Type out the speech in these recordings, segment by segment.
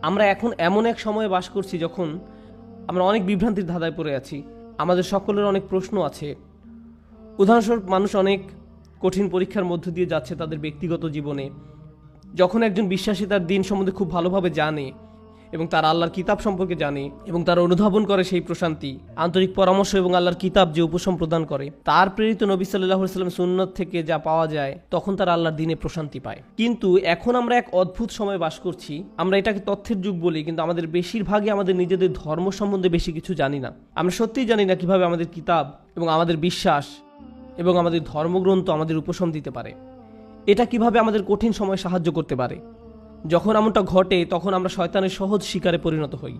আমরা এখন এমন এক সময়ে বাস করছি যখন আমরা অনেক বিভ্রান্তির ধাঁধায় পড়ে আছি। আমাদের সকলের অনেক প্রশ্ন আছে। উদাহরণস্বরূপ, মানুষ অনেক কঠিন পরীক্ষার মধ্য দিয়ে যাচ্ছে তাদের ব্যক্তিগত জীবনে। যখন একজন বিশ্বাসী তার দিন সম্বন্ধে খুব ভালোভাবে জানে এবং তার আল্লাহর কিতাব সম্পর্কে জানে এবং তার অনুধাবন করে সেই প্রশান্তি, আন্তরিক পরামর্শ এবং আল্লাহর কিতাব যে উপশম প্রদান করে, তার প্রেরিত নবী সাল্লাল্লাহু আলাইহি ওয়াসাল্লাম সুন্নাত থেকে যা পাওয়া যায়, তখন তার আল্লাহর দিনে প্রশান্তি পায়। কিন্তু এখন আমরা এক অদ্ভুত সময় বাস করছি। আমরা এটাকে তথ্যের যুগ বলি, কিন্তু আমাদের বেশিরভাগই আমাদের নিজেদের ধর্ম সম্বন্ধে বেশি কিছু জানি না। আমরা সত্যিই জানি না কিভাবে আমাদের কিতাব এবং আমাদের বিশ্বাস এবং আমাদের ধর্মগ্রন্থ আমাদের উপশম দিতে পারে। এটা কিভাবে আমাদের কঠিন সময় সাহায্য করতে পারে। যখন এমনটা ঘটে তখন আমরা শয়তানের সহজ শিকারে পরিণত হই।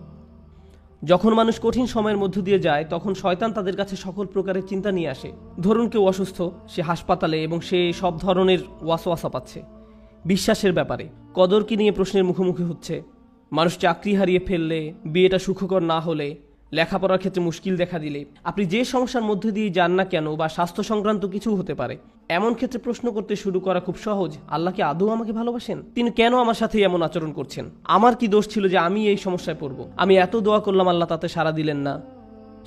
যখন মানুষ কঠিন সময়ের মধ্য দিয়ে যায় তখন শয়তান তাদের কাছে সকল প্রকারের চিন্তা নিয়ে আসে। ধরুন কেউ অসুস্থ, সে হাসপাতালে এবং সে সব ধরনের ওয়াসওয়াসা পাচ্ছে বিশ্বাসের ব্যাপারে। কদরকে নিয়ে প্রশ্নের মুখোমুখি হচ্ছে। মানুষ চাকরি হারিয়ে ফেললে, বিয়েটা সুখকর না হলে, লেখাপড়ার ক্ষেত্রে মুশকিল দেখা দিলে, আপনি যে সমস্যার মধ্যে দিয়ে যান না কেন, বা স্বাস্থ্য সংক্রান্ত কিছু হতে পারে, এমন ক্ষেত্রে প্রশ্ন করতে শুরু করা খুব সহজ। আল্লাহ কি আদৌ আমাকে ভালোবাসেন? তিনি কেন আমার সাথে এমন আচরণ করছেন? আমার কি দোষ ছিল যে আমি এই সমস্যায় পড়ব? আমি এত দোয়া করলাম, আল্লাহ তাতে সাড়া দিলেন না,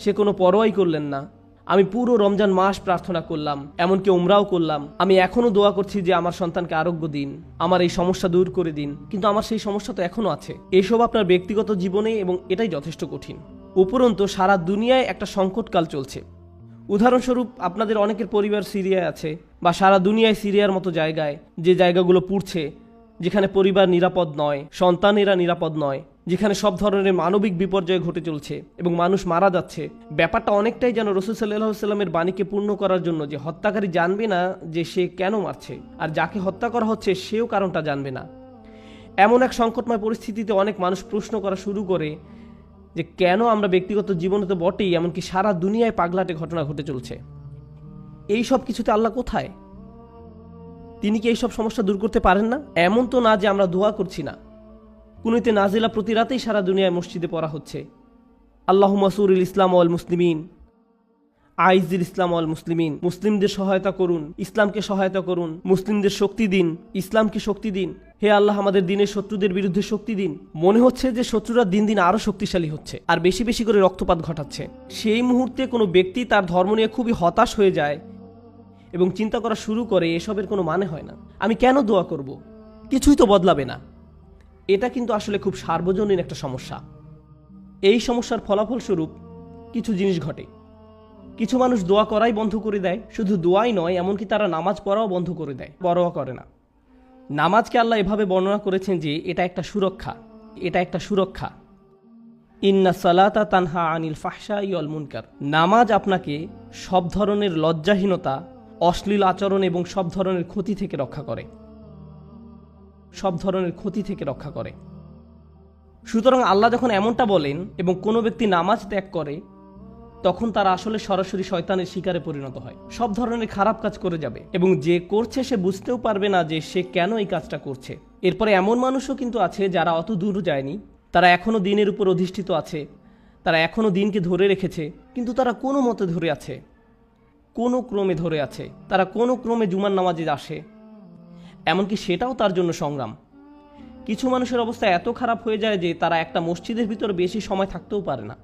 সে কোনো পরোয়াই করলেন না। আমি পুরো রমজান মাস প্রার্থনা করলাম, এমনকি উমরাও করলাম। আমি এখনো দোয়া করছি যে আমার সন্তানকে আরোগ্য দিন, আমার এই সমস্যা দূর করে দিন, কিন্তু আমার সেই সমস্যা তো এখনো আছে। এসব আপনার ব্যক্তিগত জীবনে, এবং এটাই যথেষ্ট কঠিন। উপরন্তু সারা দুনিয়ায় একটা সংকটকাল চলছে। উদাহরণস্বরূপ, আপনাদের অনেকের পরিবার সিরিয়ায় আছে, বা সারা দুনিয়ায় সিরিয়ার মতো জায়গায়, যে জায়গাগুলো পুড়ছে, যেখানে পরিবার নিরাপদ নয়, সন্তানেরা নিরাপদ নয়, যেখানে সব ধরনের মানবিক বিপর্যয় ঘটে চলছে এবং মানুষ মারা যাচ্ছে। ব্যাপারটা অনেকটাই যেন রাসূল সাল্লাল্লাহু আলাইহি ওয়াসাল্লামের বাণীকে পূর্ণ করার জন্য, যে হত্যাকারী জানবে না যে সে কেন মারছে, আর যাকে হত্যা করা হচ্ছে সেও কারণটা জানবে না। এমন এক সংকটময় পরিস্থিতিতে অনেক মানুষ প্রশ্ন করা শুরু করে যে কেন আমরা ব্যক্তিগত জীবনে তো বটেই, এমনকি সারা দুনিয়ায় পাগলাটে ঘটনা ঘটে চলছে। এই সব কিছুতে আল্লাহ কোথায়? তিনি কি এইসব সমস্যা দূর করতে পারেন না? এমন তো না যে আমরা দোয়া করছি না। কুনুতে নাজিলা প্রতি রাতেই সারা দুনিয়ায় মসজিদে পড়া হচ্ছে। আল্লাহুম্মা সুরিল ইসলাম ওয়াল মুসলিমিন, আইজিল ইসলাম ওয়াল মুসলিমিন। মুসলিমদের সহায়তা করুন, ইসলামকে সহায়তা করুন, মুসলিমদের শক্তি দিন, ইসলামকে শক্তি দিন। হে আল্লাহ, আমাদের দিনের শত্রুদের বিরুদ্ধে শক্তি দিন। মনে হচ্ছে যে শত্রুরা দিন দিন আরো শক্তিশালী হচ্ছে আর বেশি বেশি করে রক্তপাত ঘটাচ্ছে। সেই মুহূর্তে কোনো ব্যক্তি তার ধর্ম নিয়ে খুবই হতাশ হয়ে যায় এবং চিন্তা করা শুরু করে এসবের কোনো মানে হয় না, আমি কেন দোয়া করব, কিছুই তো বদলাবে না। এটা কিন্তু আসলে খুব সার্বজনীন একটা সমস্যা। এই সমস্যার ফলাফল স্বরূপ কিছু জিনিস ঘটে। কিছু মানুষ দোয়া করাই বন্ধ করে দেয়। শুধু দোয়াই নয়, এমনকি তারা নামাজ পড়াও বন্ধ করে দেয়, পরোয়া করে না। নামাজকে আল্লাহ এভাবে বর্ণনা করেছেন যে এটা একটা সুরক্ষা, এটা একটা সুরক্ষা। ইন্না সালাতা তানহা আনিল ফাহশাই ওয়াল মুনকার। নামাজ আপনাকে সব ধরনের লজ্জাহীনতা, অশ্লীল আচরণ এবং সব ধরনের ক্ষতি থেকে রক্ষা করে, সব ধরনের ক্ষতি থেকে রক্ষা করে। সুতরাং আল্লাহ যখন এমনটা বলেন এবং কোনো ব্যক্তি নামাজ ত্যাগ করে, তখন তারা আসলে সরাসরি শয়তানের শিকারে পরিণত হয়, সব ধরনের খারাপ কাজ করে যাবে এবং যে করছে সে বুঝতেও পারবে না যে সে কেন এই কাজটা করছে। এরপরে এমন মানুষও কিন্তু আছে যারা অত দূর যায়নি, তারা এখনও দিনের উপর অধিষ্ঠিত আছে, তারা এখনও দিনকে ধরে রেখেছে, কিন্তু তারা কোনো মতে ধরে আছে, কোনো ক্রমে ধরে আছে, তারা কোনো ক্রমে জুমার নামাজে আসে, এমনকি সেটাও তার জন্য সংগ্রাম। কিছু মানুষের অবস্থা এত খারাপ হয়ে যায় যে তারা একটা মসজিদের ভিতরে বেশি সময় থাকতেও পারে না।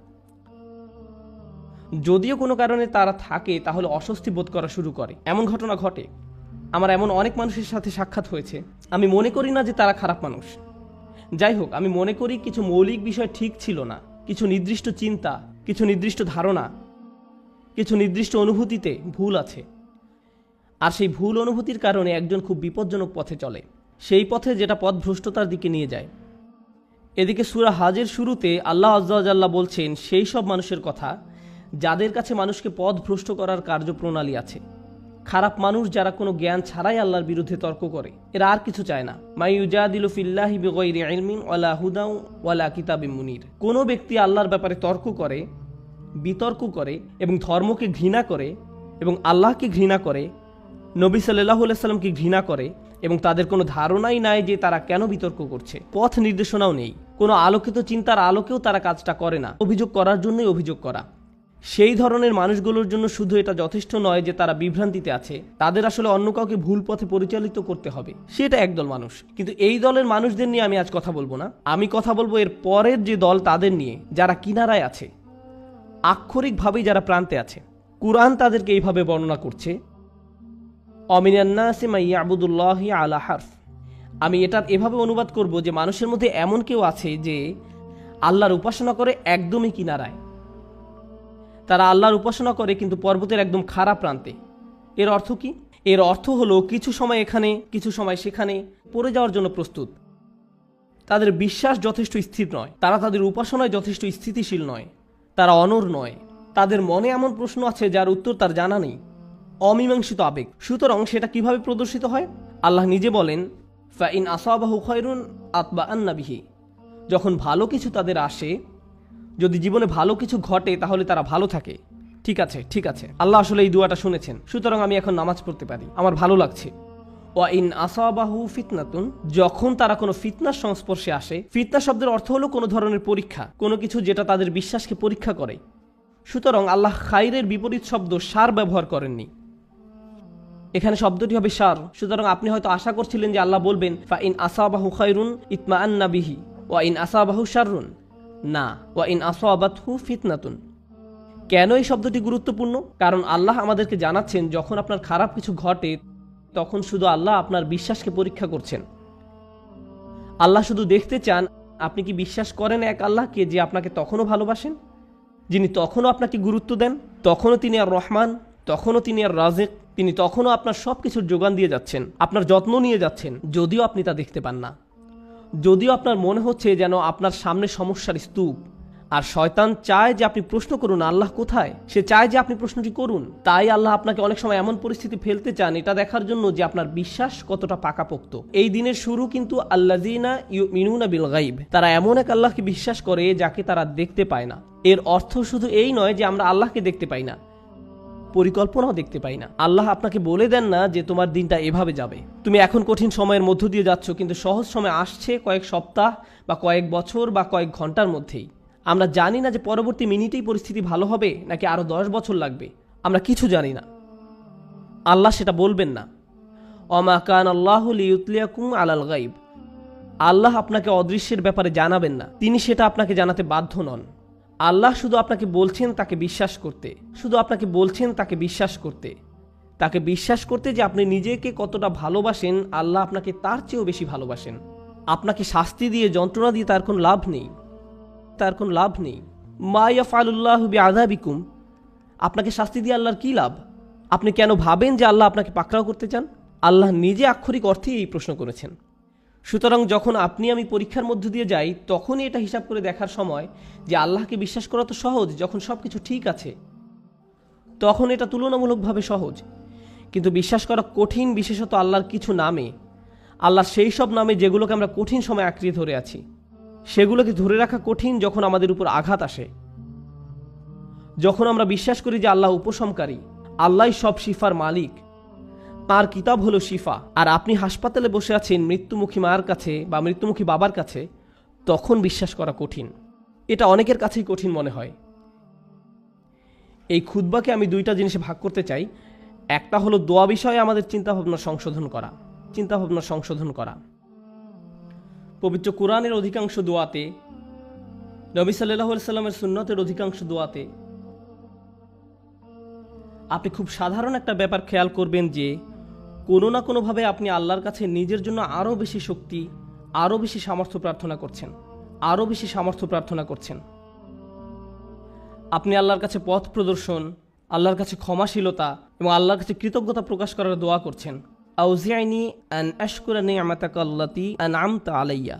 যদিও কোনো কারণে তারা থাকে, তাহলে অস্বস্তি বোধ করা শুরু করে। এমন ঘটনা ঘটে। আমার এমন অনেক মানুষের সাথে সাক্ষাৎ হয়েছে। আমি মনে করি না যে তারা খারাপ মানুষ। যাই হোক, আমি মনে করি কিছু মৌলিক বিষয় ঠিক ছিল না, কিছু নির্দিষ্ট চিন্তা, কিছু নির্দিষ্ট ধারণা, কিছু নির্দিষ্ট অনুভূতিতে ভুল আছে। আর সেই ভুল অনুভূতির কারণে একজন খুব বিপজ্জনক পথে চলে, সেই পথে যেটা পথভ্রষ্টতার দিকে নিয়ে যায়। এদিকে সূরা হাজের শুরুতে আল্লাহ আযজা ওয়া জাল্লা বলছেন সেই সব মানুষের কথা যাদের কাছে মানুষকে পথভ্রষ্ট করার কার্যপ্রণালী আছে। খারাপ মানুষ যারা কোনো জ্ঞান ছাড়াই আল্লাহর বিরুদ্ধে তর্ক করে, এরা আর কিছু চায় না। মা ইউজাদিলু ফিল্লাহি বিগাইরি ইলমিন ওয়ালা হুদাও ওয়ালা কিতাবিম মুনির। কোনো ব্যক্তি আল্লাহর ব্যাপারে তর্ক করে, বিতর্ক করে এবং ধর্মকে ঘৃণা করে এবং আল্লাহকে ঘৃণা করে, নবী সাল্লাল্লাহু আলাইহি সাল্লামকে ঘৃণা করে এবং তাদের কোনো ধারণাই নাই যে তারা কেন বিতর্ক করছে, পথ নির্দেশনাও নেই, কোনো আলোকিত চিন্তার আলোকেও তারা কাজটা করে না, অভিযোগ করার জন্যই অভিযোগ করা। সেই ধরনের মানুষগুলোর জন্য শুধু এটা যথেষ্ট নয় যে তারা বিভ্রান্তিতে আছে, তাদের আসলে অন্য কাউকে ভুল পথে পরিচালিত করতে হবে। সেটা একদল মানুষ। কিন্তু এই দলের মানুষদের নিয়ে আমি আজ কথা বলবো না, আমি কথা বলবো এর পরের যে দল তাদের নিয়ে, যারা কিনারায় আছে, আক্ষরিকভাবেই যারা প্রান্তে আছে। কুরআন তাদেরকে এইভাবে বর্ণনা করছে, অমিনান নাসি মান ইয়াবুদুল্লাহি আলা হারফ। আমি এটার এভাবে অনুবাদ করব যে মানুষের মধ্যে এমন কেউ আছে যে আল্লাহর উপাসনা করে একদমই কিনারায়। তারা আল্লাহর উপাসনা করে কিন্তু পর্বতের একদম খারাপ প্রান্তে। এর অর্থ কি? এর অর্থ হলো কিছু সময় এখানে, কিছু সময় সেখানে পড়ে যাওয়ার জন্য প্রস্তুত। তাদের বিশ্বাস যথেষ্ট স্থির নয়, তারা তাদের উপাসনায় যথেষ্ট স্থিতিশীল নয়, তারা অনড় নয়, তাদের মনে এমন প্রশ্ন আছে যার উত্তর তার জানা নেই, অমীমাংসিত আবেগ। সুতরাং সেটা কিভাবে প্রদর্শিত হয়? আল্লাহ নিজে বলেন, ফাইন আসাবাহু খায়রুন আতবাআন্না বিহি। যখন ভালো কিছু তাদের আসে, যদি জীবনে ভালো কিছু ঘটে তাহলে তারা ভালো থাকে। ঠিক আছে, ঠিক আছে, আল্লাহ আসলে এই দুয়াটা শুনেছেন, সুতরাং আমি এখন নামাজ পড়তে পারি, আমার ভালো লাগছে। ওয়া ইন আসাবাহু ফিতনাতুন, যখন তারা কোনো ফিতনার সংস্পর্শে আসে, ফিতনা শব্দের অর্থ হলো কোনো ধরনের পরীক্ষা, কোনো কিছু যেটা তাদের বিশ্বাসকে পরীক্ষা করে। সুতরাং আল্লাহ খায়রের বিপরীত শব্দ শার ব্যবহার করেননি, এখানে শব্দটি হবে শার। সুতরাং আপনি হয়তো আশা করছিলেন যে আল্লাহ বলবেন ফা ইন আসাবাহু খায়রুন ইতমাআন্না বিহি ওয়া ইন আসাবাহু শাররুন। না, ওয়া ইন আসাবাতহু ফিতনাতুন। কেন এই শব্দটি গুরুত্বপূর্ণ? কারণ আল্লাহ আমাদেরকে জানাচ্ছেন যখন আপনার খারাপ কিছু ঘটে তখন শুধু আল্লাহ আপনার বিশ্বাসকে পরীক্ষা করছেন। আল্লাহ শুধু দেখতে চান আপনি কি বিশ্বাস করেন এক আল্লাহকে যে আপনাকে তখনও ভালোবাসেন, যিনি তখনও আপনাকে গুরুত্ব দেন, তখনও তিনি আর রহমান, তখনও তিনি আর রাজিক, তিনি তখনও আপনার সব কিছুর যোগান দিয়ে যাচ্ছেন, আপনার যত্ন নিয়ে যাচ্ছেন, যদিও আপনি তা দেখতে পান না, যদিও আপনার মনে হচ্ছে যেন আপনার সামনে সমস্যার স্তূপ। আর শয়তান চায় যে আপনি প্রশ্ন করুন আল্লাহ কোথায়, সে চায় যে আপনি প্রশ্নটি করুন। তাই আল্লাহ আপনাকে অনেক সময় এমন পরিস্থিতি ফেলতে চান এটা দেখার জন্য যে আপনার বিশ্বাস কতটা পাকাপোক্ত। এই দিনের শুরু কিন্তু আল্লাযীনা ইউমিনুনা বিল গায়ব, তারা এমন এক আল্লাহকে বিশ্বাস করে যাকে তারা দেখতে পায় না। এর অর্থ শুধু এই নয় যে আমরা আল্লাহকে দেখতে পাই না, পরিকল্পনাও দেখতে পাই না। আল্লাহ আপনাকে বলে দেন না যে তোমার দিনটা এভাবে যাবে, তুমি এখন কঠিন সময়ের মধ্য দিয়ে যাচ্ছ, কিন্তু সহজ সময় আসছে কয়েক সপ্তাহ বা কয়েক বছর বা কয়েক ঘন্টার মধ্যেই। আমরা জানি না যে পরবর্তী মিনিটেই পরিস্থিতি ভালো হবে নাকি আরো 10 বছর লাগবে, আমরা কিছু জানি না। আল্লাহ সেটা বলবেন না। ওমা কান আল্লাহু লিইউতলিয়াকুম আলাল গায়ব, আল্লাহ আপনাকে অদৃশ্যের ব্যাপারে জানাবেন না, তিনি সেটা আপনাকে জানাতে বাধ্য নন। আল্লাহ শুধু আপনাকে বলছেন তাকে বিশ্বাস করতে, শুধু আপনাকে বলছেন তাকে বিশ্বাস করতে, তাকে বিশ্বাস করতে যে আপনি নিজেকে কতটা ভালোবাসেন, আল্লাহ আপনাকে তার চেয়েও বেশি ভালোবাসেন। আপনাকে শাস্তি দিয়ে, যন্ত্রণা দিয়ে তার কোনো লাভ নেই, তার কোনো লাভ নেই। মা ইয়াফআলুল্লাহু বিআযাবিকুম, আপনাকে শাস্তি দিয়ে আল্লাহর কী লাভ? আপনি কেন ভাবেন যে আল্লাহ আপনাকে পাকড়াও করতে চান? আল্লাহ নিজে আক্ষরিক অর্থেই এই প্রশ্ন করেছেন। সুতরাং যখন আপনি আমি পরীক্ষার মধ্য দিয়ে যাই তখনই এটা হিসাব করে দেখার সময় যে আল্লাহকে বিশ্বাস করা তো সহজ, যখন সব কিছু ঠিক আছে তখন এটা তুলনামূলকভাবে সহজ। কিন্তু বিশ্বাস করা কঠিন, বিশেষত আল্লাহর কিছু নামে, আল্লাহ সেই সব নামে যেগুলোকে আমরা কঠিন সময় আঁকড়িয়ে ধরে আছি, সেগুলোকে ধরে রাখা কঠিন যখন আমাদের উপর আঘাত আসে। যখন আমরা বিশ্বাস করি যে আল্লাহ উপশমকারী, আল্লাহই সব শিফার মালিক, তার কিতাব হলো শিফা, আর আপনি হাসপাতালে বসে আছেন মৃত্যুমুখী মায়ের কাছে বা মৃত্যুমুখী বাবার কাছে, তখন বিশ্বাস করা কঠিন। এটা অনেকের কাছেই কঠিন মনে হয়। এই খুতবাকে আমি দুইটা জিনিসে ভাগ করতে চাই। একটা হলো দোয়া বিষয়ে আমাদের চিন্তাভাবনা সংশোধন করা। পবিত্র কোরআনের অধিকাংশ দোয়াতে, নবী সাল্লাল্লাহু আলাইহি সাল্লামের সুন্নতের অধিকাংশ দোয়াতে আপনি খুব সাধারণ একটা ব্যাপার খেয়াল করবেন যে কোনো না কোনোভাবে আপনি আল্লাহর কাছে নিজের জন্য আরও বেশি শক্তি, আরও বেশি সামর্থ্য প্রার্থনা করছেন। আপনি আল্লাহর কাছে পথ প্রদর্শন, আল্লাহর কাছে ক্ষমাশীলতা এবং আল্লাহর কাছে কৃতজ্ঞতা প্রকাশ করার দোয়া করছেন। আউজিআইনি আন আশকুরা নি'মাতাকা আল্লাতী আন'আমতা আলাইয়া,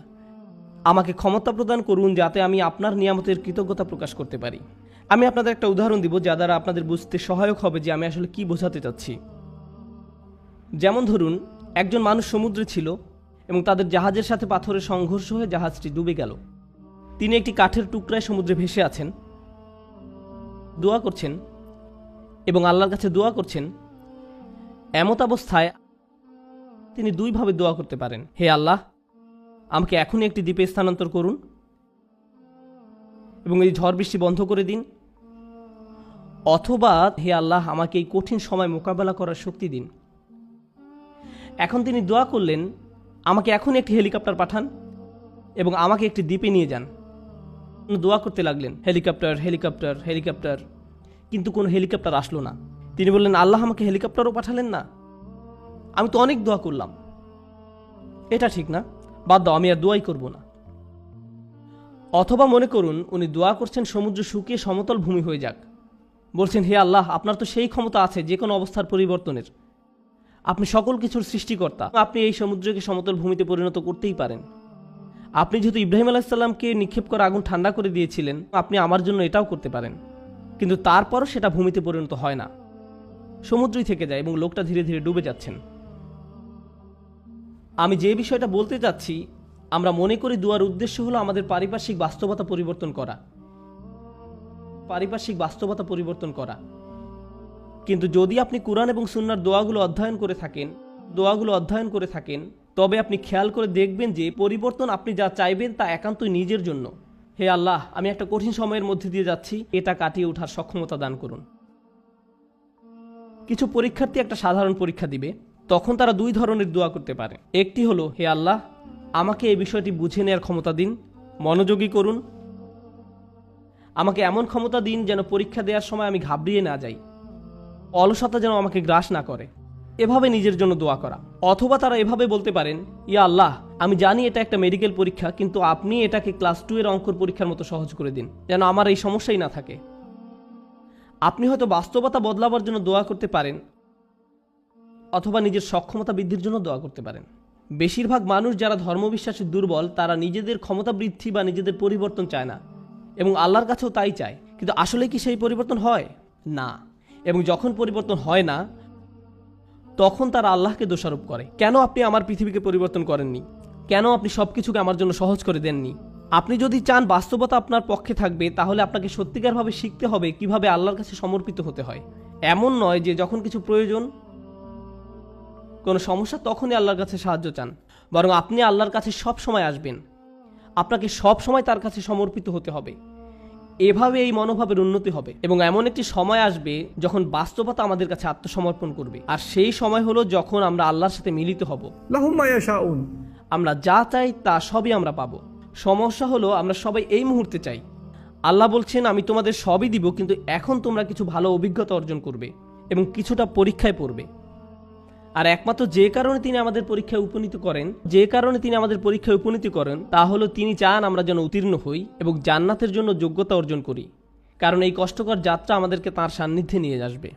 আমাকে ক্ষমতা প্রদান করুন যাতে আমি আপনার নিয়ামতের কৃতজ্ঞতা প্রকাশ করতে পারি। আমি আপনাদের একটা উদাহরণ দিব যা দ্বারা আপনাদের বুঝতে সহায়ক হবে যে আমি আসলে কি বোঝাতে চাচ্ছি। যেমন ধরুন, একজন মানুষ সমুদ্রে ছিল এবং তাদের জাহাজের সাথে পাথরের সংঘর্ষ হয়ে জাহাজটি ডুবে গেল। তিনি একটি কাঠের টুকরায় সমুদ্রে ভেসে আছেন, দোয়া করছেন এবং আল্লাহর কাছে দোয়া করছেন। এমত অবস্থায় তিনি দুইভাবে দোয়া করতে পারেন। হে আল্লাহ, আমাকে এখনই একটি দ্বীপে স্থানান্তর করুন এবং এই ঝড় বৃষ্টি বন্ধ করে দিন, অথবা হে আল্লাহ আমাকে এই কঠিন সময় মোকাবেলা করার শক্তি দিন। এখন তিনি দোয়া করলেন, আমাকে এখন একটি হেলিকপ্টার পাঠান এবং আমাকে একটি দ্বীপে নিয়ে যান। দোয়া করতে লাগলেন, হেলিকপ্টার হেলিকপ্টার হেলিকপ্টার, কিন্তু কোনো হেলিকপ্টার আসলো না। তিনি বললেন, আল্লাহ আমাকে হেলিকপ্টারও পাঠালেন না, আমি তো অনেক দোয়া করলাম, এটা ঠিক না, বাদ দাও, আমি আর দোয়াই করব না। অথবা মনে করুন উনি দোয়া করছেন সমুদ্র শুকিয়ে সমতল ভূমি হয়ে যাক, বলছেন, হে আল্লাহ আপনার তো সেই ক্ষমতা আছে যে কোনো অবস্থার পরিবর্তনের, আপনি সকল কিছুর সৃষ্টিকর্তা, আপনি এই সমুদ্রকে সমতল ভূমিতে পরিণত করতেই পারেন। আপনি যেহেতু ইব্রাহিম আলাইহিসসালামকে নিক্ষেপ করা আগুন ঠান্ডা করে দিয়েছিলেন, আপনি আমার জন্য এটাও করতে পারেন। কিন্তু তারপরও সেটা ভূমিতে পরিণত হয় না, সমুদ্রই থেকে যায় এবং লোকটা ধীরে ধীরে ডুবে যাচ্ছেন। আমি যে বিষয়টা বলতে চাচ্ছি, আমরা মনে করি দোয়ার উদ্দেশ্য হলো আমাদের পারিপার্শ্বিক বাস্তবতা পরিবর্তন করা। কিন্তু যদি আপনি কুরআন এবং সুন্নাহর দোয়াগুলো অধ্যয়ন করে থাকেন, তবে আপনি খেয়াল করে দেখবেন যে পরিবর্তন আপনি যা চাইবেন তা একান্তই নিজের জন্য। হে আল্লাহ, আমি একটা কঠিন সময়ের মধ্যে দিয়ে যাচ্ছি, এটা কাটিয়ে ওঠার সক্ষমতা দান করুন। কিছু পরীক্ষার্থী একটা সাধারণ পরীক্ষা দিবে, তখন তারা দুই ধরনের দোয়া করতে পারে। একটি হলো, হে আল্লাহ আমাকে এই বিষয়টি বুঝে নেওয়ার ক্ষমতা দিন, মনোযোগী করুন, আমাকে এমন ক্ষমতা দিন যেন পরীক্ষা দেওয়ার সময় আমি ঘাবড়িয়ে না যাই, অলসতা যেন আমাকে গ্রাস না করে, এভাবে নিজের জন্য দোয়া করা। অথবা তারা এভাবে বলতে পারেন, ইয়া আল্লাহ আমি জানি এটা একটা মেডিকেল পরীক্ষা, কিন্তু আপনি এটাকে ক্লাস 2 এর অঙ্কর পরীক্ষার মতো সহজ করে দিন, যেন আমার এই সমস্যাই না থাকে। আপনি হয়তো বাস্তবতা বদলাবার জন্য দোয়া করতে পারেন, অথবা নিজের সক্ষমতা বৃদ্ধির জন্য দোয়া করতে পারেন। বেশিরভাগ মানুষ যারা ধর্মবিশ্বাসে দুর্বল, তারা নিজেদের ক্ষমতা বৃদ্ধি বা নিজেদের পরিবর্তন চায় না, এবং আল্লাহর কাছেও তাই চায়। কিন্তু আসলে কি সেই পরিবর্তন হয় না? এবং যখন পরিবর্তন হয় না, তখন তারা আল্লাহকে দোষারোপ করে, কেন আপনি আমার পৃথিবীকে পরিবর্তন করেননি, কেন আপনি সবকিছুকে আমার জন্য সহজ করে দেননি। আপনি যদি চান বাস্তবতা আপনার পক্ষে থাকবে, তাহলে আপনাকে সত্যিকারভাবে শিখতে হবে কিভাবে আল্লাহর কাছে সমর্পিত হতে হয়। এমন নয় যে যখন কিছু প্রয়োজন, কোনো সমস্যা, তখনই আল্লাহর কাছে সাহায্য চান, বরং আপনি আল্লাহর কাছে সব সময় আসবেন, আপনাকে সব সময় তার কাছে সমর্পিত হতে হবে। এভাবে এই মনোভাবের উন্নতি হবে, এবং এমন একটি সময় আসবে যখন বাস্তবতা আমাদের কাছে আত্মসমর্পণ করবে। আর সেই সময় হলো যখন আমরা আল্লাহর সাথে মিলিত হব। লাহুম মা ইয়াশাউন, আমরা যা চাই তা সবই আমরা পাবো। সমস্যা হলো আমরা সবাই এই মুহূর্তে চাই। আল্লাহ বলছেন, আমি তোমাদের সবই দিব, কিন্তু এখন তোমরা কিছু ভালো অভিজ্ঞতা অর্জন করবে এবং কিছুটা পরীক্ষায় পড়বে। আর একমাত্র যে কারণে তিনি আমাদের পরীক্ষায় উপনীত করেন তা হলো তিনি চান আমরা যেন উত্তীর্ণ হই এবং জান্নাতের জন্য যোগ্যতা অর্জন করি, কারণ এই কষ্টকর যাত্রা আমাদেরকে তাঁর সান্নিধ্যে নিয়ে আসবে।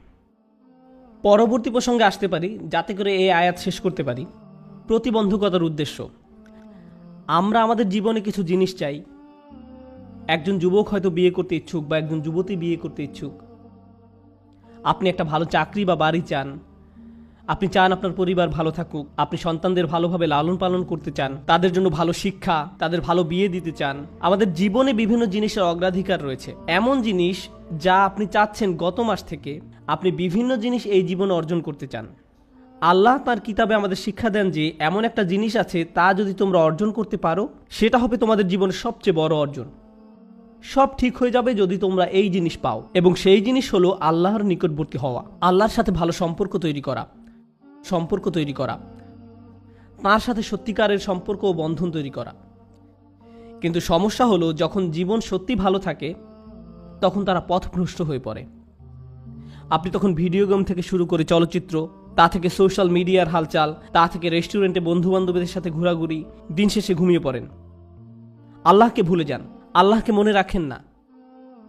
পরবর্তী প্রসঙ্গে আসতে পারি, যাতে করে এই আয়াত শেষ করতে পারি। প্রতিবন্ধকতার উদ্দেশ্য। আমরা আমাদের জীবনে কিছু জিনিস চাই। একজন যুবক হয়তো বিয়ে করতে ইচ্ছুক, বা একজন যুবতী বিয়ে করতে ইচ্ছুক। আপনি একটা ভালো চাকরি বা বাড়ি চান, আপনি চান আপনার পরিবার ভালো থাকুক, আপনি সন্তানদের ভালোভাবে লালন পালন করতে চান, তাদের জন্য ভালো শিক্ষা, তাদের ভালো বিয়ে দিতে চান। আমাদের জীবনে বিভিন্ন জিনিসের অগ্রাধিকার রয়েছে, এমন জিনিস যা আপনি চাচ্ছেন গত মাস থেকে। আপনি বিভিন্ন জিনিস এই জীবনে অর্জন করতে চান। আল্লাহ তার কিতাবে আমাদের শিক্ষা দেন যে এমন একটা জিনিস আছে, তা যদি তোমরা অর্জন করতে পারো, সেটা হবে তোমাদের জীবনের সবচেয়ে বড় অর্জন। সব ঠিক হয়ে যাবে যদি তোমরা এই জিনিস পাও, এবং সেই জিনিস হলো আল্লাহর নিকটবর্তী হওয়া, আল্লাহর সাথে ভালো সম্পর্ক তৈরি করা, তার সাথে সত্যিকারের সম্পর্ক ও বন্ধন তৈরি করা। কিন্তু সমস্যা হলো যখন জীবন সত্যি ভালো থাকে, তখন তারা পথভ্রষ্ট হয়ে পড়ে। আপনি তখন ভিডিও গেম থেকে শুরু করে চলচ্চিত্র, তা থেকে সোশ্যাল মিডিয়ার হালচাল, তা থেকে রেস্টুরেন্টে বন্ধু বান্ধবীদের সাথে ঘোরাঘুরি, দিন শেষে ঘুমিয়ে পড়েন। আল্লাহকে ভুলে যান, আল্লাহকে মনে রাখেন না,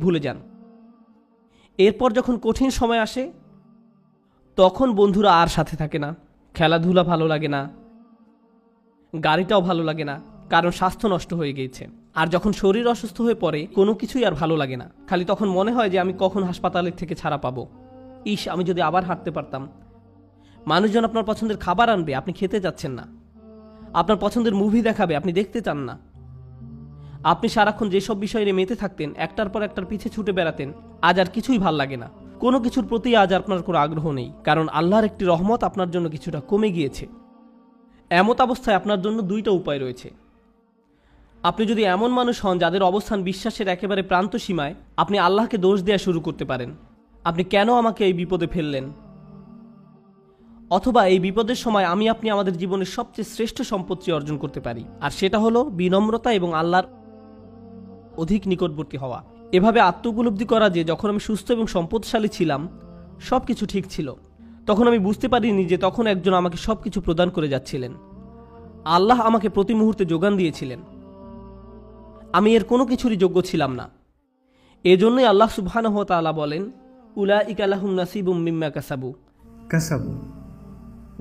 ভুলে যান। এরপর যখন কঠিন সময় আসে, তখন বন্ধুরা আর সাথে থাকে না, খেলাধুলা ভালো লাগে না, গাড়িটাও ভালো লাগে না, কারণ স্বাস্থ্য নষ্ট হয়ে গিয়েছে। আর যখন শরীর অসুস্থ হয়ে পড়ে, কোনো কিছুই আর ভালো লাগে না, খালি তখন মনে হয় যে আমি কখন হাসপাতালের থেকে ছাড়া পাবো। ইস, আমি যদি আবার হাঁটতে পারতাম। মানুষজন আপনার পছন্দের খাবার আনবে, আপনি খেতে যাচ্ছেন না। আপনার পছন্দের মুভি দেখাবে, আপনি দেখতে চান না। আপনি সারাক্ষণ যেসব বিষয় নিয়ে মেতে থাকতেন, একটার পর একটার পিছে ছুটে বেড়াতেন, আজ আর কিছুই ভাল লাগে না। কোনো কিছুর প্রতি আজ আপনার কোনো আগ্রহ নেই, কারণ আল্লাহর একটি রহমত আপনার জন্য কিছুটা কমে গিয়েছে। এমত অবস্থায় আপনার জন্য দুইটা উপায় রয়েছে। আপনি যদি এমন মানুষ হন যাদের অবস্থান বিশ্বাসের একেবারে প্রান্ত সীমায়, আপনি আল্লাহকে দোষ দেওয়া শুরু করতে পারেন। আপনি কেন আমাকে এই বিপদে ফেললেন? অথবা এই বিপদের সময় আমি আপনি আমাদের জীবনের সবচেয়ে শ্রেষ্ঠ সম্পত্তি অর্জন করতে পারি, আর সেটা হলো বিনম্রতা এবং আল্লাহর অধিক নিকটবর্তী হওয়া। এভাবে আত্মোপলব্ধি করা যে যখন আমি সুস্থ এবং সম্পদশালী ছিলাম, সব কিছু ঠিক ছিল, তখন আমি বুঝতে পারিনি যে তখন একজন আমাকে সব কিছু প্রদান করে যাচ্ছিলেন। আল্লাহ আমাকে প্রতি মুহূর্তে যোগান দিয়েছিলেন। আমি এর কোনো কিছুরই যোগ্য ছিলাম না। এজন্যই আল্লাহ সুবহানাহু ওয়া তাআলা বলেন, উলাইকা লাহুম নাসিবুম মিম্মা কাসাবু।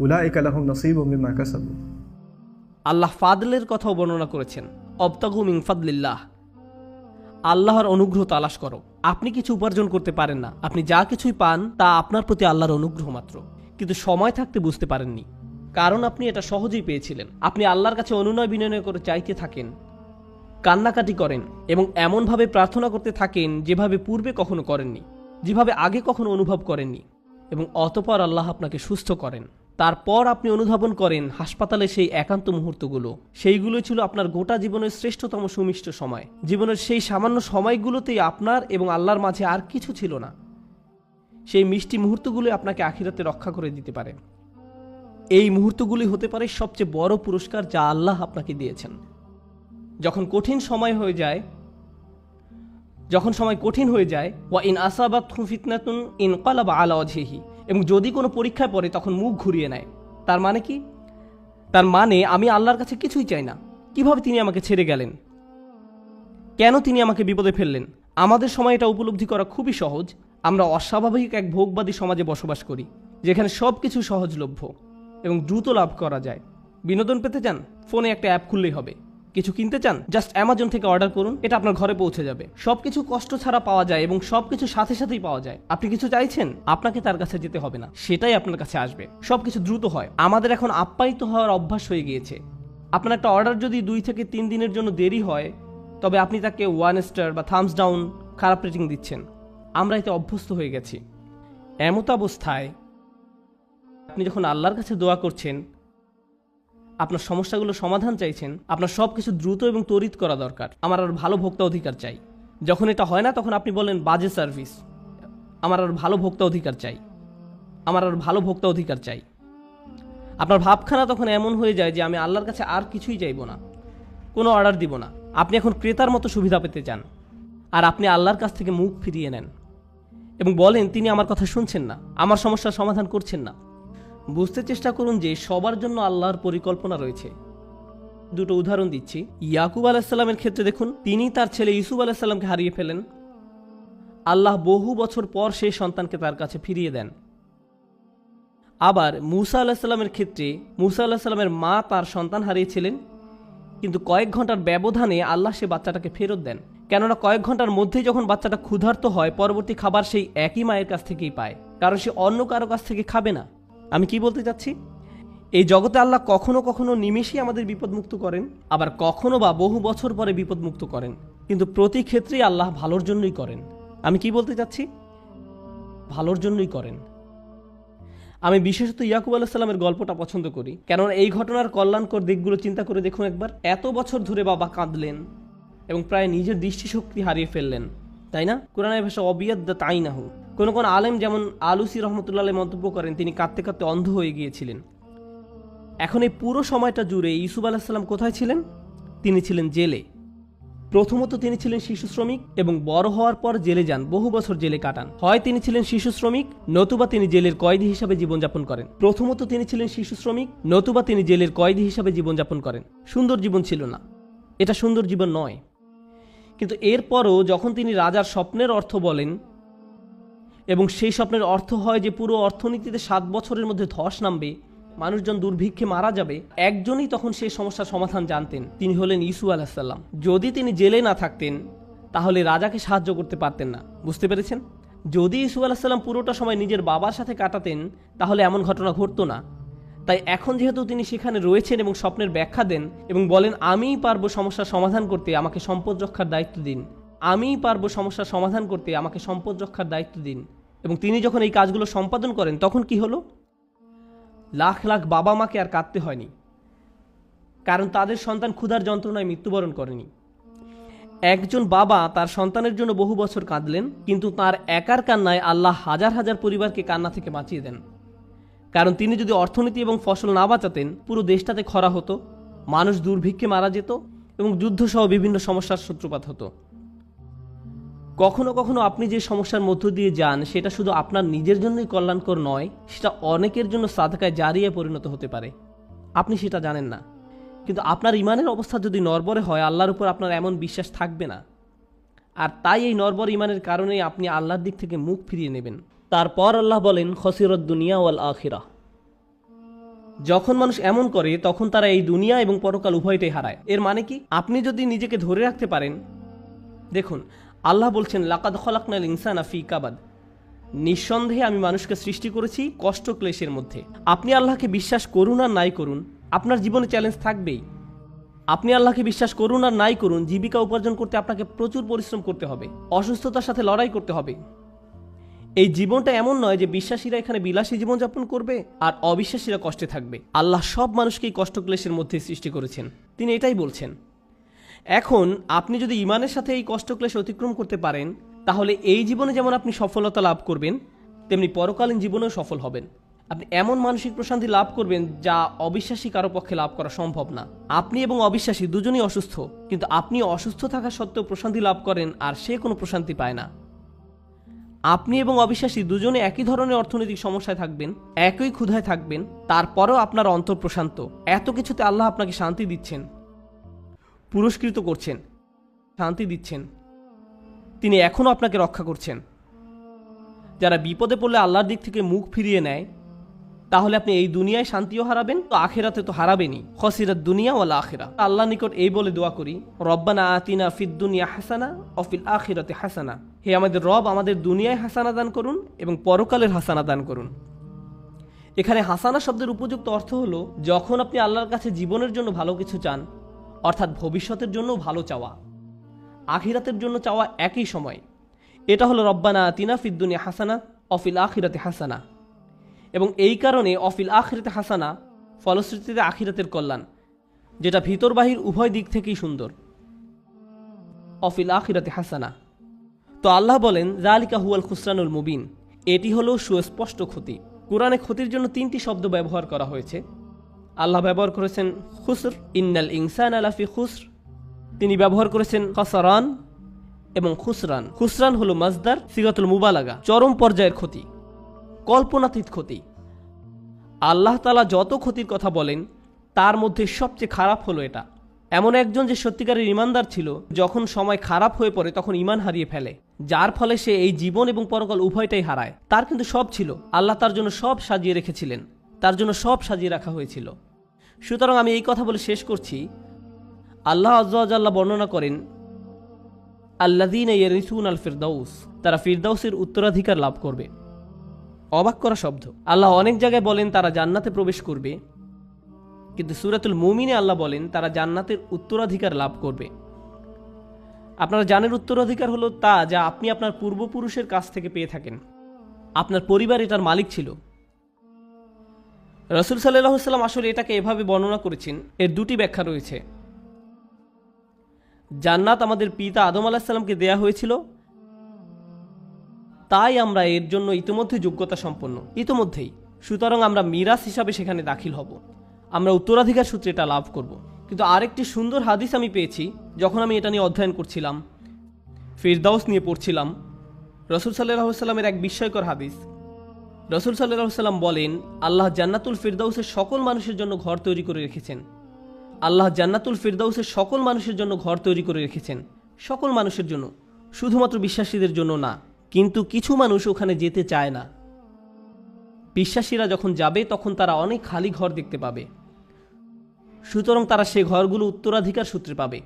উলাইকা লাহুম নাসিবুম মিম্মা কাসাবু। আল্লাহ ফাদলের কথাও বর্ণনা করেছেন, অবতাগু মিন ফাদলিল্লাহ। আল্লাহর অনুগ্রহ তালাশ করো। আপনি কিছু উপার্জন করতে পারেন না, আপনি যা কিছুই পান তা আপনার প্রতি আল্লাহর অনুগ্রহ মাত্র। কিন্তু সময় থাকতে বুঝতে পারেননি, কারণ আপনি এটা সহজেই পেয়েছিলেন। আপনি আল্লাহর কাছে অনুনয় বিনয় করে চাইতে থাকেন, কান্নাকাটি করেন এবং এমনভাবে প্রার্থনা করতে থাকেন যেভাবে পূর্বে কখনো করেননি, যেভাবে আগে কখনো অনুভব করেননি, এবং অতঃপর আল্লাহ আপনাকে সুস্থ করেন। তারপর আপনি অনুধাবন করেন হাসপাতালে সেই একান্ত মুহূর্তগুলো, সেইগুলোই ছিল আপনার গোটা জীবনের শ্রেষ্ঠতম সুমিষ্ট সময়। জীবনের সেই সামান্য সময়গুলোতেই আপনার এবং আল্লাহর মাঝে আর কিছু ছিল না। সেই মিষ্টি মুহূর্তগুলোই আপনাকে আখিরাতে রক্ষা করে দিতে পারে। এই মুহূর্তগুলি হতে পারে সবচেয়ে বড় পুরস্কার যা আল্লাহ আপনাকে দিয়েছেন। যখন সময় কঠিন হয়ে যায়, ওয়া ইন আসাবাতহু ফিতনাতুন ইনকালাবা আলা ওয়াজহিহি, এবং যদি কোনো পরীক্ষায় পড়ে তখন মুখ ঘুরিয়ে নেয়। তার মানে কি? তার মানে আমি আল্লাহর কাছে কিছুই চাই না। কিভাবে তিনি আমাকে ছেড়ে গেলেন? কেন তিনি আমাকে বিপদে ফেললেন? আমাদের সময় এটা উপলব্ধি করা খুবই সহজ। আমরা অস্বাভাবিক এক ভোগবাদী সমাজে বসবাস করি, যেখানে সব কিছু সহজলভ্য এবং দ্রুত লাভ করা যায়। বিনোদন পেতে চান? ফোনে একটা অ্যাপ খুললেই হবে। কিছু কিনতে চান? জাস্ট অ্যামাজন থেকে অর্ডার করুন, এটা আপনার ঘরে পৌঁছে যাবে। সবকিছু কষ্ট ছাড়া পাওয়া যায় এবং সবকিছু সাথে সাথেই পাওয়া যায়। আপনি কিছু চাইছেন, আপনাকে তার কাছে যেতে হবে না, সেটাই আপনার কাছে আসবে। সবকিছু দ্রুত হয়। আমাদের এখন আপ্যায়িত হওয়ার অভ্যাস হয়ে গিয়েছে। আপনার একটা অর্ডার যদি 2 থেকে 3 দিনের জন্য দেরি হয়, তবে আপনি তাকে 1 স্টার বা থামস ডাউন, খারাপ রেটিং দিচ্ছেন। আমরা এতে অভ্যস্ত হয়ে গেছি। এমত অবস্থায় আপনি যখন আল্লাহর কাছে দোয়া করছেন, আপনার সমস্যাগুলো সমাধান চাইছেন, আপনার সব কিছু দ্রুত এবং তড়িৎ করা দরকার। আমার আর ভালো ভোক্তা অধিকার চাই। যখন এটা হয় না, তখন আপনি বলেন বাজে সার্ভিস। আমার আর ভালো ভোক্তা অধিকার চাই, আমার আর ভালো ভোক্তা অধিকার চাই। আপনার ভাবখানা তখন এমন হয়ে যায় যে আমি আল্লাহর কাছে আর কিছুই চাইব না, কোনো অর্ডার দিব না। আপনি এখন ক্রেতার মতো সুবিধা পেতে চান, আর আপনি আল্লাহর কাছ থেকে মুখ ফিরিয়ে নেন এবং বলেন তিনি আমার কথা শুনছেন না, আমার সমস্যার সমাধান করছেন না। বুঝতে চেষ্টা করুন যে সবার জন্য আল্লাহর পরিকল্পনা রয়েছে। 2টো উদাহরণ দিচ্ছি। ইয়াকুব আলাইসাল্লামের ক্ষেত্রে দেখুন, তিনি তার ছেলে ইউসুফ আলাইসাল্লামকে হারিয়ে ফেলেন। আল্লাহ বহু বছর পর সেই সন্তানকে তার কাছে ফিরিয়ে দেন। আবার মুসা আলাইসাল্লামের ক্ষেত্রে মুসা আলাইসাল্লামের মা তার সন্তান হারিয়েছিলেন, কিন্তু কয়েক ঘন্টার ব্যবধানে আল্লাহ সে বাচ্চাটাকে ফেরত দেন। কেননা কয়েক ঘন্টার মধ্যেই যখন বাচ্চাটা ক্ষুধার্ত হয়, পরবর্তী খাবার সেই একই মায়ের কাছ থেকেই পায়, কারণ সে অন্য কারো কাছ থেকে খাবে না। আমি কি বলতে চাচ্ছি? এই জগতে আল্লাহ কখনো কখনো নিমেষেই আমাদের বিপদমুক্ত করেন, আবার কখনো বা বহু বছর পরে বিপদমুক্ত করেন, কিন্তু প্রতি ক্ষেত্রেই আল্লাহ ভালোর জন্যই করেন। আমি কি বলতে চাচ্ছি? ভালোর জন্যই করেন। আমি বিশেষত ইয়াকুব আলাইসাল্লামের গল্পটা পছন্দ করি, কেননা এই ঘটনার কল্যাণকর দিকগুলো চিন্তা করে দেখুন একবার। এত বছর ধরে বাবা কাঁদলেন এবং প্রায় নিজের দৃষ্টিশক্তি হারিয়ে ফেললেন, তাই না? কোরআনের ভাষা অবিয়াদ্দা তাই না হু। কোন কোন আলেম যেমন আলুসি রহমতুল্লাহ মন্তব্য করেন তিনি কাঁদতে কাঁদতে অন্ধ হয়ে গিয়েছিলেন। এখন এই পুরো সময়টা জুড়ে ইউসুফ আলাইসাল্লাম কোথায় ছিলেন? তিনি ছিলেন জেলে। প্রথমত তিনি ছিলেন শিশু শ্রমিক এবং বড় হওয়ার পর জেলে যান, বহু বছর জেলে কাটান। হয় তিনি ছিলেন শিশু শ্রমিক, নতুবা তিনি জেলের কয়েদি হিসাবে জীবনযাপন করেন। প্রথমত তিনি ছিলেন শিশু শ্রমিক, নতুবা তিনি জেলের কয়েদি হিসাবে জীবনযাপন করেন। সুন্দর জীবন ছিল না, এটা সুন্দর জীবন নয়। কিন্তু এরপরও যখন তিনি রাজার স্বপ্নের অর্থ বলেন এবং সেই স্বপ্নের অর্থ হয় যে পুরো অর্থনীতিতে 7 বছরের মধ্যে ধস নামবে, মানুষজন দুর্ভিক্ষে মারা যাবে, একজনই তখন সেই সমস্যার সমাধান জানতেন, তিনি হলেন ইউসুফ আলাইসাল্লাম। যদি তিনি জেলে না থাকতেন তাহলে রাজাকে সাহায্য করতে পারতেন না। বুঝতে পেরেছেন? যদি ইউসুফ আলাইসাল্লাম পুরোটা সময় নিজের বাবার সাথে কাটাতেন তাহলে এমন ঘটনা ঘটতো না। তাই এখন যেহেতু তিনি সেখানে রয়েছেন এবং স্বপ্নের ব্যাখ্যা দেন এবং বলেন আমিই পারবো সমস্যার সমাধান করতে, আমাকে সম্পদ রক্ষার দায়িত্ব দিন, আমিই পারবো সমস্যার সমাধান করতে, আমাকে সম্পদ রক্ষার দায়িত্ব দিন, এবং তিনি যখন এই কাজগুলো সম্পাদন করেন তখন কি হলো? লাখ লাখ বাবা মাকে আর কাঁদতে হয়নি, কারণ তাদের সন্তান ক্ষুধার যন্ত্রণায় মৃত্যুবরণ করেনি। একজন বাবা তার সন্তানের জন্য বহু বছর কাঁদলেন, কিন্তু তার একার কান্নায় আল্লাহ হাজার হাজার পরিবারকে কান্না থেকে বাঁচিয়ে দেন। কারণ তিনি যদি অর্থনীতি এবং ফসল না বাঁচাতেন, পুরো দেশটাতে খরা হতো, মানুষ দুর্ভিক্ষে মারা যেত এবং যুদ্ধসহ বিভিন্ন সমস্যার সূত্রপাত হতো। কখনো কখনো আপনি যে সমস্যার মধ্য দিয়ে যান সেটা শুধু আপনার নিজের জন্যই কল্যাণকর নয়, সেটা অনেকের জন্য সাদকায় জারিয়ায় পরিণত হতে পারে। আপনি সেটা জানেন না, কিন্তু আপনার ইমানের অবস্থা যদি নড়বড়ে হয়, আল্লাহর উপর আপনার এমন বিশ্বাস থাকবে না। আর তাই এই নড়বড় ইমানের কারণেই আপনি আল্লাহর দিক থেকে মুখ ফিরিয়ে নেবেন। তারপর আল্লাহ বলেন, খসিরত দুনিয়া ওয়াল আখিরা। যখন মানুষ এমন করে তখন তারা এই দুনিয়া এবং পরকাল উভয়টাই হারায়। এর মানে কি? আপনি যদি নিজেকে ধরে রাখতে পারেন, দেখুন আল্লাহ বলছেন, লাকাদ খলাকনাল ইনসানা ফি কাবাদ, নিঃসন্দেহে আমি মানুষকে সৃষ্টি করেছি কষ্ট ক্লেশের মধ্যে। আপনি আল্লাহকে বিশ্বাস করুন আর নাই করুন, আপনার জীবনে চ্যালেঞ্জ থাকবেই। আপনি আল্লাহকে বিশ্বাস করুন আর নাই করুন, জীবিকা উপার্জন করতে আপনাকে প্রচুর পরিশ্রম করতে হবে, অসুস্থতার সাথে লড়াই করতে হবে। এই জীবনটা এমন নয় যে বিশ্বাসীরা এখানে বিলাসী জীবনযাপন করবে আর অবিশ্বাসীরা কষ্টে থাকবে। আল্লাহ সব মানুষকেই কষ্ট ক্লেশের মধ্যে সৃষ্টি করেছেন, তিনি এটাই বলছেন। এখন আপনি যদি ইমানের সাথে এই কষ্ট ক্লেশ অতিক্রম করতে পারেন, তাহলে এই জীবনে যেমন আপনি সফলতা লাভ করবেন, তেমনি পরকালীন জীবনেও সফল হবেন। আপনি এমন মানসিক প্রশান্তি লাভ করবেন যা অবিশ্বাসী কারো পক্ষে লাভ করা সম্ভব না। আপনি এবং অবিশ্বাসী দুজনই অসুস্থ, কিন্তু আপনি অসুস্থ থাকা সত্ত্বেও প্রশান্তি লাভ করেন আর সে কোনো প্রশান্তি পায় না। আপনি এবং অবিশ্বাসী দুজনে একই ধরনের অর্থনৈতিক সমস্যায় থাকবেন, একই ক্ষুধায় থাকবেন, তারপরেও আপনার অন্তর প্রশান্ত। এত কিছুতে আল্লাহ আপনাকে শান্তি দিচ্ছেন, পুরস্কৃত করছেন, শান্তি দিচ্ছেন। তিনি এখনও আপনাকে রক্ষা করছেন। যারা বিপদে পড়লে আল্লাহর দিক থেকে মুখ ফিরিয়ে নেয়, তাহলে আপনি এই দুনিয়ায় শান্তিও হারাবেন, তো আখিরাতে তো হারাবেনই। খসিরাত দুনিয়া ওয়াল আখিরা। আল্লাহ নিকট এই বলে দোয়া করি, রব্বানা আতিনা ফিদ দুনিয়া হাসানা ওয়া ফিল আখিরাতি হাসানা। হে আমাদের রব, আমাদের দুনিয়ায় হাসানা দান করুন এবং পরকালের হাসানা দান করুন। এখানে হাসানা শব্দের উপযুক্ত অর্থ হলো, যখন আপনি আল্লাহর কাছে জীবনের জন্য ভালো কিছু চান, অর্থাৎ ভবিষ্যতের জন্য ভালো চাওয়া, আখিরাতের জন্য চাওয়া একই সময়। এটা হলো রব্বানা আতিনা ফিদ দুনিয়া হাসানা ওয়া ফিল আখিরাতি হাসানা। এবং এই কারণে অফিল আখিরাতে হাসানা, ফলশ্রুতিতে আখিরাতের কল্যাণ, যেটা ভিতর বাহির উভয় দিক থেকেই সুন্দর। অফিল আখিরাতে হাসানা। তো আল্লাহ বলেন, যালিকা হুয়াল খুসরানুল মুবিন, এটি হলো সুস্পষ্ট ক্ষতি। কোরআনে ক্ষতির জন্য 3টি শব্দ ব্যবহার করা হয়েছে। আল্লাহ ব্যবহার করেছেন খুসর, ইন্নাল ইনসানা লাফি খুসর। তিনি ব্যবহার করেছেন খসরান এবং খুসরান। খুসরান হলো মাজদার, সিগাতুল মুবালাগা, চরম পর্যায়ের ক্ষতি, কল্পনাতীত ক্ষতি। আল্লাহ তাআলা যত ক্ষতির কথা বলেন তার মধ্যে সবচেয়ে খারাপ হলো এটা। এমন একজন যে সত্যিকারের ইমানদার ছিল, যখন সময় খারাপ হয়ে পড়ে তখন ইমান হারিয়ে ফেলে, যার ফলে সে এই জীবন এবং পরকাল উভয়টাই হারায়। তার কিন্তু সব ছিল, আল্লাহ তার জন্য সব সাজিয়ে রেখেছিলেন, তার জন্য সব সাজিয়ে রাখা হয়েছিল। সুতরাং আমি এই কথা বলে শেষ করছি, আল্লাহ আযজা ওয়া জাল্লা বর্ণনা করেন, আল্লাযীনা ইয়ারিসুনাল ফিরদাউস, তারা ফিরদাউসের উত্তরাধিকার লাভ করবে। অবাক করা শব্দ। আল্লাহ অনেক জায়গায় বলেন তারা জান্নাতে প্রবেশ করবে, কিন্তু সূরাতুল মুমিনে আল্লাহ বলেন তারা জান্নাতের উত্তরাধিকার লাভ করবে। আপনারা জানেন উত্তরাধিকার হলো তা যা আপনি আপনার পূর্বপুরুষের কাছ থেকে পেয়ে থাকেন। আপনার পরিবার এটার মালিক ছিল। রাসূল সাল্লাল্লাহু আলাইহি ওয়াসাল্লাম আসলে এটাকে এভাবে বর্ণনা করেছেন। এর 2টি ব্যাখ্যা রয়েছে। জান্নাত আমাদের পিতা আদম আলাইহিস সালামকে দেয়া হয়েছিল, তাই আমরা এর জন্য ইতিমধ্যে যোগ্যতা সম্পন্ন, ইতিমধ্যেই। সুতরাং আমরা মিরাস হিসাবে সেখানে দাখিল হব, আমরা উত্তরাধিকার সূত্রে এটা লাভ করব। কিন্তু আরেকটি সুন্দর হাদিস আমি পেয়েছি যখন আমি এটা নিয়ে অধ্যয়ন করছিলাম, ফিরদাউস নিয়ে পড়ছিলাম। রাসূল সাল্লাল্লাহু আলাইহি ওয়াসাল্লামের এক বিস্ময়কর হাদিস। রাসূল সাল্লাল্লাহু আলাইহি ওয়াসাল্লাম বলেন, আল্লাহ জান্নাতুল ফিরদাউসের সকল মানুষের জন্য ঘর তৈরি করে রেখেছেন। আল্লাহ জান্নাতুল ফিরদাউসের সকল মানুষের জন্য ঘর তৈরি করে রেখেছেন, সকল মানুষের জন্য, শুধুমাত্র বিশ্বাসীদের জন্য না। কিন্তু কিছু মানুষ ওখানে যেতে চায় না। বিশ্বাসীরা যখন যাবে তখন তারা অনেক খালি ঘর দেখতে পাবে, সুতরাং তারা সে ঘরগুলো উত্তরাধিকার সূত্রে পাবে।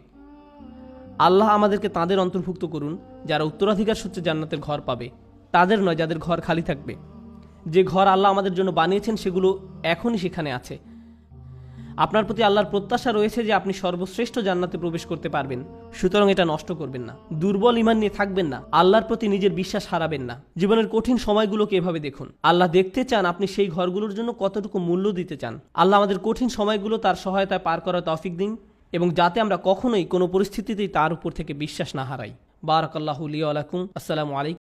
আল্লাহ আমাদেরকে তাদের অন্তর্ভুক্ত করুন যারা উত্তরাধিকার সূত্রে জান্নাতের ঘর পাবে, তাদের নয় যাদের ঘর খালি থাকবে। যে ঘর আল্লাহ আমাদের জন্য বানিয়েছেন সেগুলো এখনই সেখানে আছে। আপনার প্রতি আল্লাহর প্রত্যাশা রয়েছে যে আপনি সর্বশ্রেষ্ঠ জান্নাতে প্রবেশ করতে পারবেন, সুতরাং এটা নষ্ট করবেন না। দুর্বল ঈমান নিয়ে থাকবেন না, আল্লাহর প্রতি নিজের বিশ্বাস হারাবেন না। জীবনের কঠিন সময়গুলোকে এভাবে দেখুন। আল্লাহ দেখতে চান আপনি সেই ঘরগুলোর জন্য কতটুকু মূল্য দিতে চান। আল্লাহ আমাদের কঠিন সময়গুলো তার সহায়তায় পার করার তৌফিক দিন। এবং যাতে আমরা কখনোই কোনো পরিস্থিতিতেই তার উপর থেকে বিশ্বাস না হারাই। বারাকাল্লাহু লি ওয়া লাকুম। আসসালামু আলাইকুম।